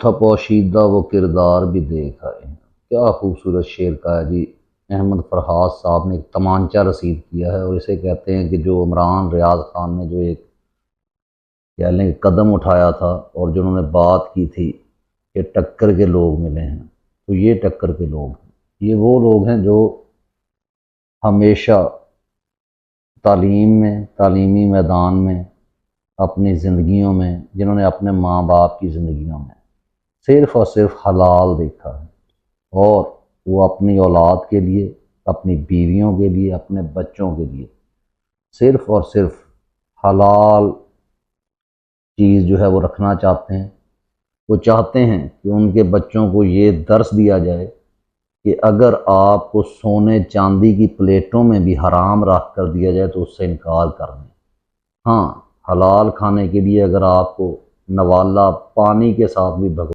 تھا پوشیدہ وہ کردار بھی دیکھ آئے ہیں۔ کیا خوبصورت شعر کا ہے جی۔ احمد فرحات صاحب نے ایک تمانچہ رسید کیا ہے، اور اسے کہتے ہیں کہ جو عمران ریاض خان نے جو ایک کہہ لیں کہ قدم اٹھایا تھا، اور جو انہوں نے بات کی تھی کہ ٹکر کے لوگ ملے ہیں، تو یہ ٹکر کے لوگ ہیں۔ یہ وہ لوگ ہیں جو ہمیشہ تعلیم میں، تعلیمی میدان میں، اپنی زندگیوں میں، جنہوں نے اپنے ماں باپ کی زندگیوں میں صرف اور صرف حلال دیکھا ہے، اور وہ اپنی اولاد کے لیے، اپنی بیویوں کے لیے، اپنے بچوں کے لیے صرف اور صرف حلال چیز جو ہے وہ رکھنا چاہتے ہیں۔ وہ چاہتے ہیں کہ ان کے بچوں کو یہ درس دیا جائے کہ اگر آپ کو سونے چاندی کی پلیٹوں میں بھی حرام رکھ کر دیا جائے تو اس سے انکار کر دیں۔ ہاں، حلال کھانے کے لیے اگر آپ کو نوالا پانی کے ساتھ بھی بھگو